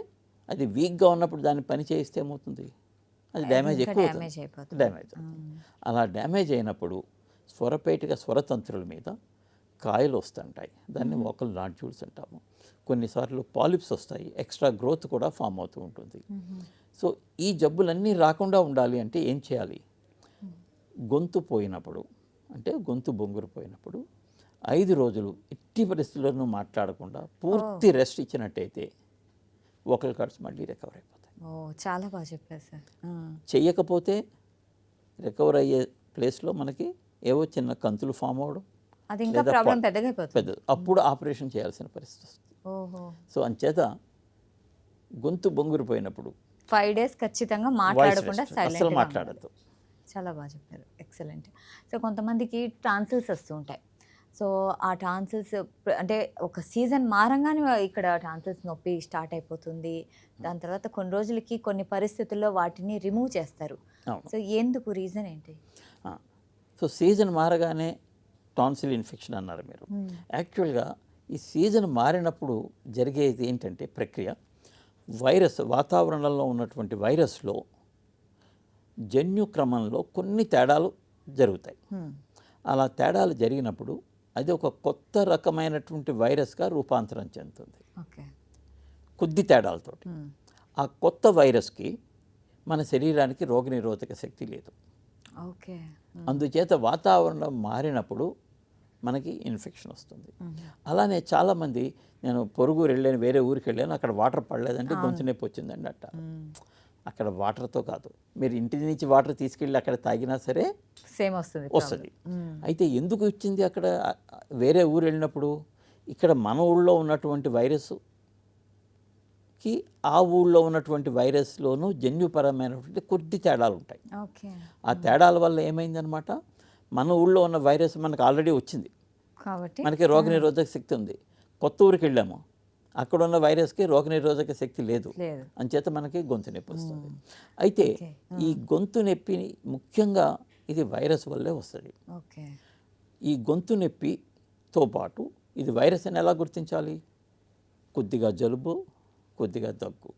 అది వీక్గా ఉన్నప్పుడు దాన్ని పని చేయిస్తే ఏమవుతుంది, అది డ్యామేజ్ అవుతుంది. అలా డ్యామేజ్ అయినప్పుడు స్వరపేటిక స్వరతంత్రుల మీద కాయలు వస్తుంటాయి, దాన్ని వోకల్ నాడ్యూల్స్ అంటాము. కొన్నిసార్లు పాలిప్స్ వస్తాయి, ఎక్స్ట్రా గ్రోత్ కూడా ఫామ్ అవుతూ ఉంటుంది. సో ఈ జబ్బులన్నీ రాకుండా ఉండాలి అంటే ఏం చేయాలి? గొంతు పోయినప్పుడు, అంటే గొంతు బొంగురు పోయినప్పుడు 5 రోజులు ఎట్టి పరిస్థితుల్లోనూ మాట్లాడకుండా పూర్తి రెస్ట్ ఇచ్చినట్టయితే వోకల్ కార్డ్స్ మళ్ళీ రికవర్ అయిపోతాయి. చాలా బాగా చెప్పారు సార్. చెయ్యకపోతే రికవర్ అయ్యే ప్లేస్లో మనకి ఏవో చిన్న కంతులు ఫామ్ అవ్వడం, అది ఇంకా ప్రాబ్లం పెద్దది, అప్పుడు ఆపరేషన్ చేయాల్సిన పరిస్థితి వస్తుంది. సో అంచేత గొంతు బొంగురిపోయినప్పుడు 5 days ఖచ్చితంగా మాట్లాడకుండా అసలు మాట్లాడద్దు. చాలా బాగా చెప్పారు, ఎక్సలెంట్. సో కొంతమందికి టాన్సిల్స్ వస్తూ ఉంటాయి, సో ఆ టాన్సిల్స్ అంటే ఒక సీజన్ మారంగానే ఇక్కడ టాన్సిల్స్ నొప్పి స్టార్ట్ అయిపోతుంది. దాని తర్వాత కొన్ని రోజులకి కొన్ని పరిస్థితుల్లో వాటిని రిమూవ్ చేస్తారు. అవును. సో ఎందుకు రీజన్ ఏంటి? ఆ, సో సీజన్ మారగానే టాన్సిల్ ఇన్ఫెక్షన్ అన్నారు మీరు. యాక్చువల్గా ఈ సీజన్ మారినప్పుడు జరిగేది ఏంటంటే ప్రక్రియ, వైరస్ వాతావరణంలో ఉన్నటువంటి వైరస్లో జన్యు క్రమంలో కొన్ని తేడాలు జరుగుతాయి. అలా తేడాలు జరిగినప్పుడు అది ఒక కొత్త రకమైనటువంటి వైరస్గా రూపాంతరం చెందుతుంది ఓకే. కొద్ది తేడాలతోటి. ఆ కొత్త వైరస్కి మన శరీరానికి రోగనిరోధక శక్తి లేదు. ఓకే. అందుచేత వాతావరణం మారినప్పుడు మనకి ఇన్ఫెక్షన్ వస్తుంది. అలానే చాలామంది నేను పొరుగురు వెళ్ళాను, వేరే ఊరికి వెళ్ళాను, అక్కడ వాటర్ పడలేదంటే గొంతు నొప్పి వచ్చిందండి అంట. అక్కడ వాటర్తో కాదు, మీరు ఇంటి నుంచి వాటర్ తీసుకెళ్ళి అక్కడ తాగినా సరే సేమ్ వస్తుంది. అయితే ఎందుకు ఇచ్చింది అక్కడ వేరే ఊరు వెళ్ళినప్పుడు? ఇక్కడ మన ఊళ్ళో ఉన్నటువంటి వైరస్కి ఆ ఊళ్ళో ఉన్నటువంటి వైరస్లోనూ జన్యుపరమైనటువంటి కొద్ది తేడాలు ఉంటాయి. ఓకే. ఆ తేడాల వల్ల ఏమైందనమాట, మన ఊళ్ళో ఉన్న వైరస్ మనకు ఆల్రెడీ వచ్చింది కాబట్టి మనకి రోగనిరోధక శక్తి ఉంది. కొత్త ఊరికి వెళ్ళాము, అక్కడ ఉన్న వైరస్కి రోగనిరోధక శక్తి లేదు, అంచేత మనకి గొంతు నొప్పి వస్తుంది. అయితే ఈ గొంతు నొప్పి ముఖ్యంగా ఇది వైరస్ వల్లే వస్తుంది. ఓకే. ఈ గొంతు నొప్పితో పాటు ఇది వైరస్ అని ఎలా గుర్తించాలి? కొద్దిగా జలుబు, కొద్దిగా దగ్గు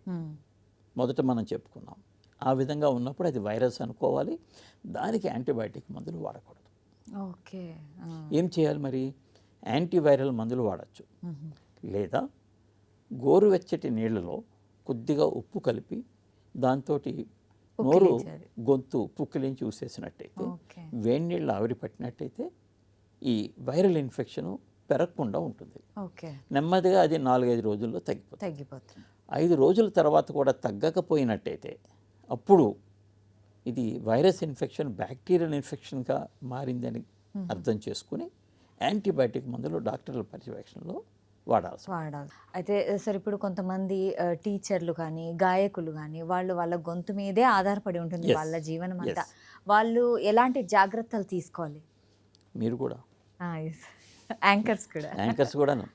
మొదట మనం చెప్పుకున్నాం. ఆ విధంగా ఉన్నప్పుడు అది వైరస్ అనుకోవాలి. దానికి యాంటీబయాటిక్ మందులు వాడకూడదు. ఓకే. ఏం చేయాలి మరి? యాంటీవైరల్ మందులు వాడచ్చు. లేదా గోరువెచ్చటి నీళ్ళలో కొద్దిగా ఉప్పు కలిపి దాంతో నోరు గొంతు పుక్కిలించి చూసేసినట్టయితే, వేడి నీళ్ళు ఆవిరి పట్టినట్టయితే ఈ వైరల్ ఇన్ఫెక్షన్ పెరగకుండా ఉంటుంది. నెమ్మదిగా అది 4-5 రోజుల్లో తగ్గిపోతుంది. 5 రోజుల తర్వాత కూడా తగ్గకపోయినట్టయితే అప్పుడు ఇది వైరస్ ఇన్ఫెక్షన్ బ్యాక్టీరియల్ ఇన్ఫెక్షన్గా మారిందని అర్థం చేసుకుని యాంటీబయాటిక్ మందులు డాక్టర్ల పర్యవేక్షణలో వాడాలి. అయితే సార్, ఇప్పుడు కొంతమంది టీచర్లు కానీ గాయకులు కానీ వాళ్ళ గొంతు మీదే ఆధారపడి ఉంటుంది వాళ్ళ జీవనం అంతా. వాళ్ళు ఎలాంటి జాగ్రత్తలు తీసుకోవాలి? మీరు కూడా యాంకర్స్ కూడాను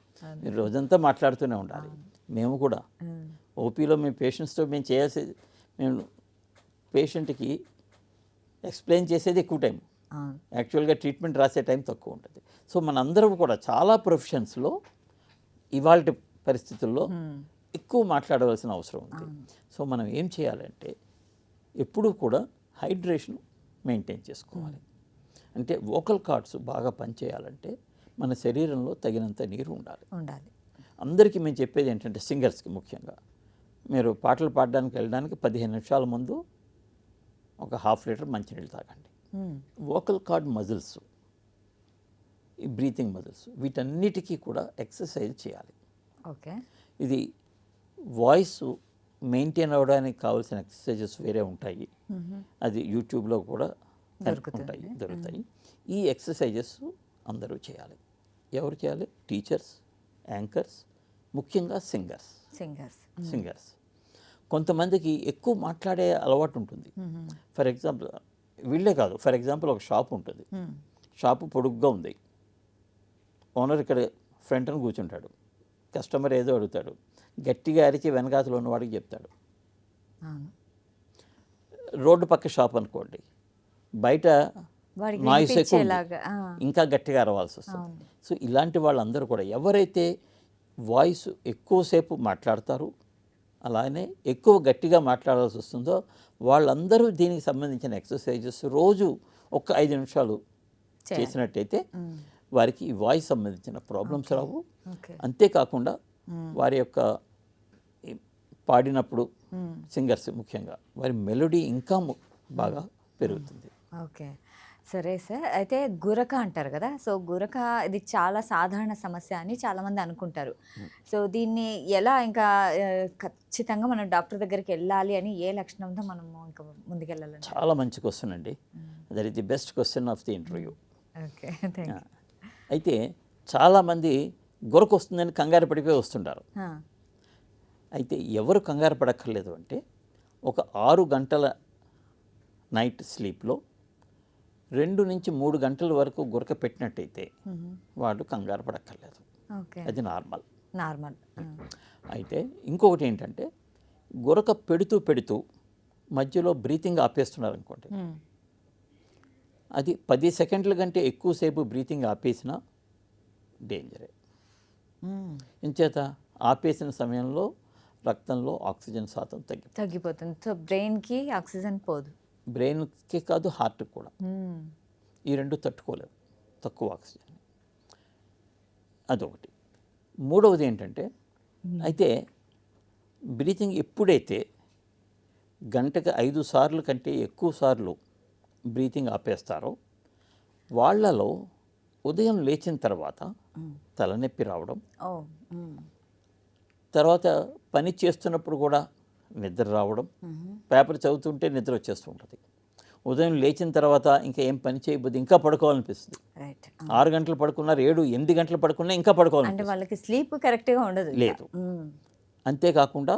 మీరు రోజంతా మాట్లాడుతూనే ఉండాలి. మేము కూడా ఓపీలో మేము పేషెంట్స్తో మేము చేయాల్సేది, మేము పేషెంట్కి ఎక్స్ప్లెయిన్ చేసేది ఎక్కువ టైం, యాక్చువల్గా ట్రీట్మెంట్ రాసే టైం తక్కువ ఉంటుంది. సో మనందరం కూడా చాలా ప్రొఫెషన్స్లో ఇవాళ పరిస్థితుల్లో ఎక్కువ మాట్లాడవలసిన అవసరం ఉంది. సో మనం ఏం చేయాలంటే ఎప్పుడూ కూడా హైడ్రేషన్ మెయింటైన్ చేసుకోవాలి. అంటే వోకల్ కార్డ్స్ బాగా పనిచేయాలంటే మన శరీరంలో తగినంత నీరు ఉండాలి. అందరికీ మేము చెప్పేది ఏంటంటే సింగర్స్కి ముఖ్యంగా, మీరు పాటలు పాడడానికి వెళ్ళడానికి 15 నిమిషాల ముందు ఒక 1/2 లీటర్ మంచినీళ్ళు తాగండి. వోకల్ కార్డ్ మజిల్స్, ఈ బ్రీతింగ్ మజిల్స్, వీటన్నిటికీ కూడా ఎక్సర్సైజ్ చేయాలి. ఓకే. ఇది వాయిస్ మెయింటైన్ అవ్వడానికి కావాల్సిన ఎక్సర్సైజెస్ వేరే ఉంటాయి, అది యూట్యూబ్లో కూడా దొరుకుతాయి. ఈ ఎక్సర్సైజెస్ అందరూ చేయాలి. ఎవరు చేయాలి? టీచర్స్, యాంకర్స్, ముఖ్యంగా సింగర్స్. కొంతమందికి ఎక్కువ మాట్లాడే అలవాటు ఉంటుంది. ఫర్ ఎగ్జాంపుల్ వీళ్ళే కాదు, ఫర్ ఎగ్జాంపుల్ ఒక షాప్ ఉంటుంది, షాపు పొడుగ్గా ఉంది, ఓనర్ ఇక్కడ ఫ్రంట్న కూర్చుంటాడు, కస్టమర్ ఏదో అడుగుతాడు, గట్టిగా అరిచి వెనకాతలో ఉన్నవాడికి చెప్తాడు. రోడ్డు పక్క షాప్ అనుకోండి, బయట నాయిస్ ఎక్కువ, ఇంకా గట్టిగా అరవాల్సి వస్తుంది. సో ఇలాంటి వాళ్ళందరూ కూడా ఎవరైతే వాయిస్ ఎక్కువసేపు మాట్లాడతారు, అలానే ఎక్కువ గట్టిగా మాట్లాడాల్సి వస్తుందో వాళ్ళందరూ దీనికి సంబంధించిన ఎక్సర్సైజెస్ రోజు ఒక 5 నిమిషాలు చేసినట్టయితే వారికి ఈ వాయిస్ సంబంధించిన ప్రాబ్లమ్స్ రావు. అంతేకాకుండా వారి యొక్క పాడినప్పుడు సింగర్స్ ముఖ్యంగా వారి మెలోడీ ఇంకా బాగా పెరుగుతుంది. ఓకే, సరే సార్. అయితే గురక అంటారు కదా, సో గురక ఇది చాలా సాధారణ సమస్య అని చాలామంది అనుకుంటారు. సో దీన్ని ఎలా ఇంకా ఖచ్చితంగా మనం డాక్టర్ దగ్గరికి వెళ్ళాలి అని ఏ లక్షణంతో మనము ఇంకా ముందుకెళ్ళాలి? చాలా మంచి క్వశ్చన్ అండి. That is the best question of the interview. Okay, thank you. అయితే చాలామంది గురక వస్తుందని కంగారు పడిపోయి వస్తుంటారు. అయితే ఎవరు కంగారు పడక్కర్లేదు. అంటే ఒక 6 గంటల నైట్ స్లీప్లో 2 నుంచి 3 గంటల వరకు గురక పెట్టినట్టయితే వాడు కంగారు పడక్కర్లేదు, ఓకే, అది నార్మల్. నార్మల్. అయితే ఇంకొకటి ఏంటంటే గురక పెడుతూ పెడుతూ మధ్యలో బ్రీతింగ్ ఆపేస్తున్నారు అనుకోండి, అది 10 సెకండ్ల కంటే ఎక్కువసేపు బ్రీతింగ్ ఆపేసినా డేంజరే. ఇంచేత ఆపేసిన సమయంలో రక్తంలో ఆక్సిజన్ శాతం తగ్గిపోతుంది. సో బ్రెయిన్కి ఆక్సిజన్ పోదు. బ్రెయిన్కి కాదు, హార్ట్కి కూడా. ఈ రెండు తట్టుకోలేవు తక్కువ ఆక్సిజన్. అదొకటి. మూడవది ఏంటంటే అయితే బ్రీతింగ్ ఎప్పుడైతే గంటకు 5 సార్లు కంటే ఎక్కువ సార్లు బ్రీతింగ్ ఆపేస్తారో వాళ్ళలో ఉదయం లేచిన తర్వాత తలనొప్పి రావడం, తర్వాత పని చేస్తున్నప్పుడు కూడా నిద్ర రావడం, పేపర్ చదువుతుంటే నిద్ర వచ్చేస్తూ ఉంటుంది, ఉదయం లేచిన తర్వాత ఇంకా ఏం పని చేయబోద్దు, ఇంకా పడుకోవాలనిపిస్తుంది. 6 గంటలు పడుకున్నారు, 7-8 గంటలు పడుకున్నా ఇంకా అంటే పడుకోవాలనిపిస్తుంది, వాళ్ళకి స్లీప్ కరెక్ట్గా ఉండదు. లేదు. అంతేకాకుండా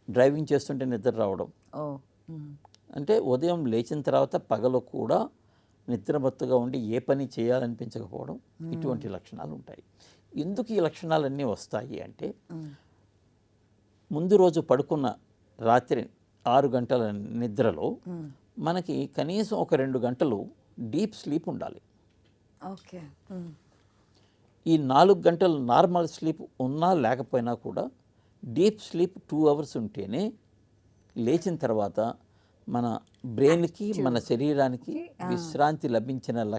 డ్రైవింగ్ చేస్తుంటే నిద్ర రావడం, అంటే ఉదయం లేచిన తర్వాత పగలు కూడా నిద్రమత్తుగా ఉండి ఏ పని చేయాలనిపించకపోవడం, ఇటువంటి లక్షణాలు ఉంటాయి. ఎందుకు ఈ లక్షణాలన్నీ వస్తాయి అంటే ముందు రోజు పడుకున్న రాత్రి 6 గంటల నిద్రలో మనకి కనీసం ఒక 2 గంటలు డీప్ స్లీప్ ఉండాలి. ఓకే. ఈ 4 గంటలు నార్మల్ స్లీప్ ఉన్నా లేకపోయినా కూడా డీప్ స్లీప్ 2 అవర్స్ ఉంటేనే లేచిన తర్వాత మన బ్రెయిన్కి మన శరీరానికి విశ్రాంతి లభించిన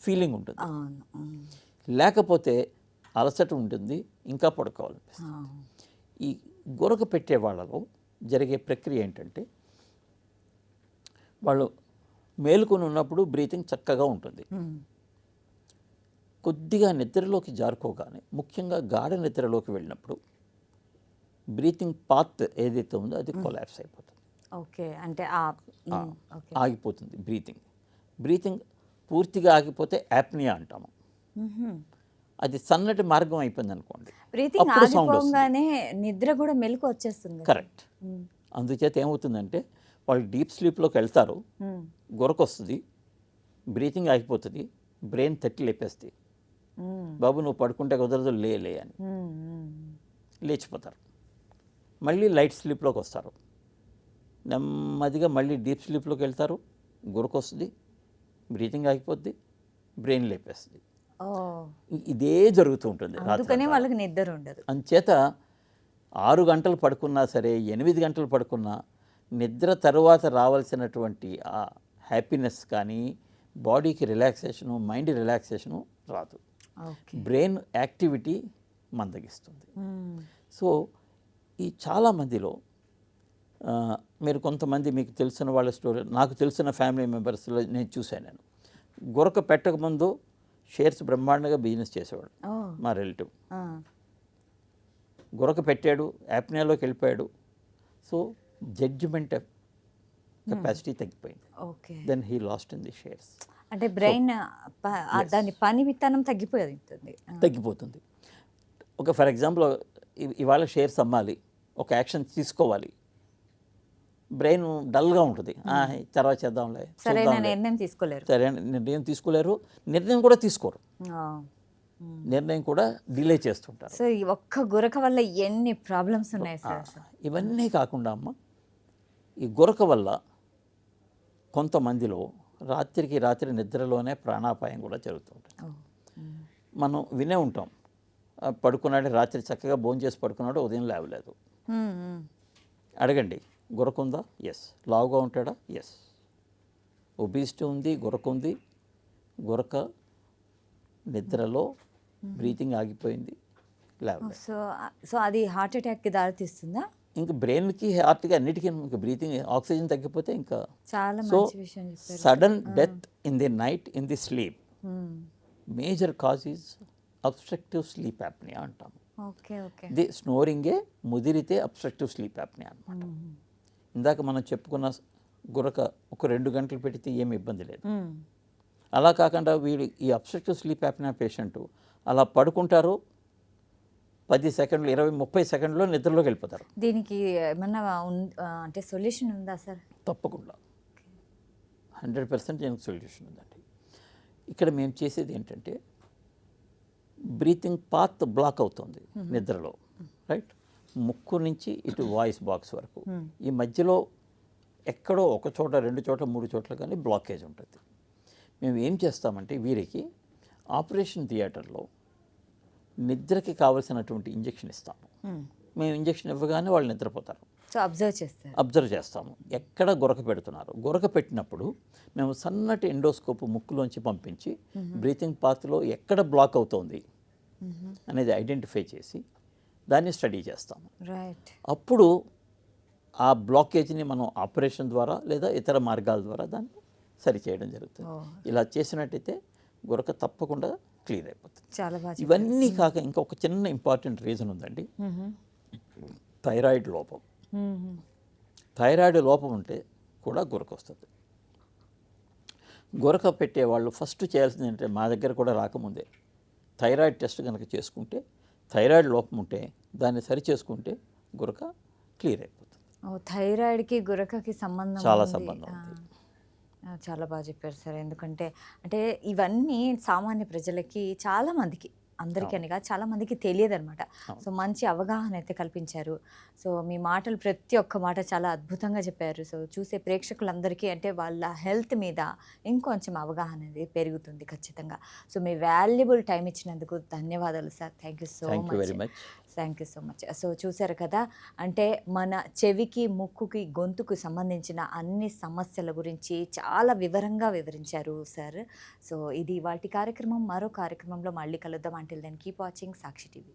ఫీలింగ్ ఉంటుంది. లేకపోతే అలసట ఉంటుంది, ఇంకా పడుకోవాలనిపిస్తుంది. ఈ గురక పెట్టే వాళ్ళలో జరిగే ప్రక్రియ ఏంటంటే వాళ్ళు మేలుకొని ఉన్నప్పుడు బ్రీతింగ్ చక్కగా ఉంటుంది, కొద్దిగా నిద్రలోకి జారుకోగానే, ముఖ్యంగా గాఢ నిద్రలోకి వెళ్ళినప్పుడు బ్రీతింగ్ పాత్ ఏదైతే ఉందో అది కొలాప్స్ అయిపోతుంది. ఓకే, అంటే ఆగిపోతుంది బ్రీతింగ్ పూర్తిగా ఆగిపోతే యాప్నియా అంటాము. అది సన్నటి మార్గం అయిపోయింది అనుకోండి, బ్రీతింగ్ ఆగిపోగానే నిద్ర కూడా మెలకు వచ్చేస్తుంది. కరెక్ట్. అందుచేత ఏమవుతుందంటే వాళ్ళు డీప్ స్లీప్లోకి వెళ్తారు, గురక వస్తుంది, బ్రీతింగ్ ఆగిపోతుంది, బ్రెయిన్ తట్టి లేపేస్తుంది, బాబు నువ్వు పడుకుంటే కుదరదు లే అని లేచిపోతారు. మళ్ళీ లైట్ స్లీప్లోకి వస్తారు, నెమ్మదిగా మళ్ళీ డీప్ స్లీప్లోకి వెళ్తారు, గురక వస్తుంది, బ్రీతింగ్ ఆగిపోద్ది, బ్రెయిన్ లేపేస్తుంది. ఇదే జరుగుతూ ఉంటుంది. అందుకనే వాళ్ళకి నిద్ర ఉండదు. అంచేత 6 గంటలు పడుకున్నా సరే, 8 గంటలు పడుకున్నా నిద్ర తరువాత రావాల్సినటువంటి ఆ హ్యాపీనెస్ కానీ, బాడీకి రిలాక్సేషను, మైండ్ రిలాక్సేషను రాదు. బ్రెయిన్ యాక్టివిటీ మందగిస్తుంది. సో ఈ చాలామందిలో మీరు కొంతమంది మీకు తెలిసిన వాళ్ళ స్టోరీ, నాకు తెలిసిన ఫ్యామిలీ మెంబర్స్లో నేను చూశాను. నేను గురక పెట్టకముందు షేర్స్ బ్రహ్మాండంగా బిజినెస్ చేసేవాడు మా రిలేటివ్. గురక పెట్టాడు, యాప్నియాలోకి వెళ్ళిపోయాడు, సో జడ్జిమెంట్ కెపాసిటీ తగ్గిపోయింది. Then he lost in the shares. అంటే బ్రెయిన్ దాని పని విత్తనం తగ్గిపోతుంది. ఒక ఫర్ ఎగ్జాంపుల్ ఇవాళ షేర్స్ అమ్మాలి, ఒక యాక్షన్ తీసుకోవాలి, బ్రెయిన్ డల్గా ఉంటుంది, తర్వాత చేద్దాంలే, సరైన నిర్ణయం తీసుకోలేరు, నిర్ణయం కూడా తీసుకోరు, నిర్ణయం కూడా డిలే చేస్తుంటారు. సో ఈ ఒక్క గురక వల్ల ఎన్ని ప్రాబ్లమ్స్ ఉన్నాయి సార్. ఇవన్నీ కాకుండా అమ్మ, ఈ గురక వల్ల కొంతమందిలో రాత్రికి రాత్రి నిద్రలోనే ప్రాణాపాయం కూడా జరుగుతుంటుంది. మనం వినే ఉంటాం, పడుకున్నాడు రాత్రి చక్కగా భోజనం చేసి పడుకున్నాడు, ఉదయం లేవలేదు. అడగండి, గురక ఉందా? ఎస్. లావుగా ఉంటాడా? ఎస్. ఒబిసిటీ ఉంది, గురక ఉంది. గురక నిద్రలో బ్రీతింగ్ ఆగిపోయింది, లేవలేదు. సో అది హార్ట్ అటాక్కి దారితీస్తుందా? ఇంకా బ్రెయిన్కి, హార్ట్కి, అన్నిటికీ ఇంకా బ్రీతింగ్ ఆక్సిజన్ తగ్గిపోతే ఇంకా చాలా సో మంచి విషయం చెప్పారు. Sudden death in the night in the sleep major cause is obstructive sleep apnea అంటాము. ఇది స్నోరింగే ముదిరితే అబ్స్ట్రక్టివ్ స్లీప్ యాప్నియా అనమాట. ఇందాక మనం చెప్పుకున్న గురక ఒక 2 గంటలు పెడితే ఏమి ఇబ్బంది లేదు. అలా కాకుండా వీడు ఈ అబ్స్ట్రక్టివ్ స్లీప్ యాప్నియా పేషెంట్ అలా పడుకుంటారు, 10 సెకండ్లు 20-30 సెకండ్లో నిద్రలోకి వెళ్ళిపోతారు. దీనికి ఏమన్నా అంటే సొల్యూషన్ ఉందా సార్? తప్పకుండా 100% దీనికి సొల్యూషన్ ఉందండి. ఇక్కడ మేము చేసేది ఏంటంటే బ్రీతింగ్ పాత్ బ్లాక్ అవుతుంది నిద్రలో, రైట్? ముక్కు నుంచి ఇటు వాయిస్ బాక్స్ వరకు ఈ మధ్యలో ఎక్కడో ఒక చోట, 2 చోట్ల, 3 చోట్ల కానీ బ్లాకేజ్ ఉంటుంది. మేము ఏం చేస్తామంటే వీరికి ఆపరేషన్ థియేటర్లో నిద్రకి కావలసినటువంటి ఇంజెక్షన్ ఇస్తాము. మేము ఇంజెక్షన్ ఇవ్వగానే వాళ్ళు నిద్రపోతారు. సో అబ్జర్వ్ చేస్తారు. అబ్జర్వ్ చేస్తాము ఎక్కడ గురక పెడుతున్నారు. గురక పెట్టినప్పుడు మేము సన్నటి ఎండోస్కోప్ ముక్కులోంచి పంపించి బ్రీతింగ్ పాత్లో ఎక్కడ బ్లాక్ అవుతోంది అనేది ఐడెంటిఫై చేసి దాన్ని స్టడీ చేస్తాము. రైట్. అప్పుడు ఆ బ్లాకేజ్ని మనం ఆపరేషన్ ద్వారా లేదా ఇతర మార్గాల ద్వారా దాన్ని సరిచేయడం జరుగుతుంది. ఇలా చేసినట్టయితే గురక తప్పకుండా క్లియర్ అయిపోతుంది. చాలా బాగా. ఇవన్నీ కాక ఇంకొక చిన్న ఇంపార్టెంట్ రీజన్ ఉందండి, థైరాయిడ్ లోపం. థైరాయిడ్ లోపం ఉంటే కూడా గురక వస్తుంది. గురక పెట్టేవాళ్ళు ఫస్ట్ చేయాల్సింది ఏంటంటే మా దగ్గర కూడా రాకముందే థైరాయిడ్ టెస్ట్ కనుక చేసుకుంటే, థైరాయిడ్ లోపం ఉంటే దాన్ని సరి చేసుకుంటే గురక క్లియర్ అయిపోతుంది. థైరాయిడ్కి గురకకి సంబంధం చాలా ఉంది. సంబంధం ఉంది. చాలా బాగా చెప్పారు సార్. ఎందుకంటే అంటే ఇవన్నీ సామాన్య ప్రజలకి చాలా మందికి, అందరికీ అని కాదు, చాలా మందికి తెలియదు అనమాట. సో మంచి అవగాహన అయితే కల్పించారు. సో మీ మాటలు ప్రతి ఒక్క మాట చాలా అద్భుతంగా చెప్పారు. సో చూసే ప్రేక్షకులందరికీ అంటే వాళ్ళ హెల్త్ మీద ఇంకొంచెం అవగాహన అనేది పెరుగుతుంది ఖచ్చితంగా. సో మీ వాల్యుబుల్ టైం ఇచ్చినందుకు ధన్యవాదాలు sir. Thank you so very much. Much. Thank you so much. So చూసారు కదా, అంటే మన చెవికి, ముక్కుకి, గొంతుకు సంబంధించిన అన్ని సమస్యల గురించి చాలా వివరంగా వివరించారు సార్. సో ఇది వాటి కార్యక్రమం. మరో కార్యక్రమంలో మళ్ళీ కలుద్దాం. అంటిల్ దెన్ కీప్ వాచింగ్ సాక్షి టీవీ.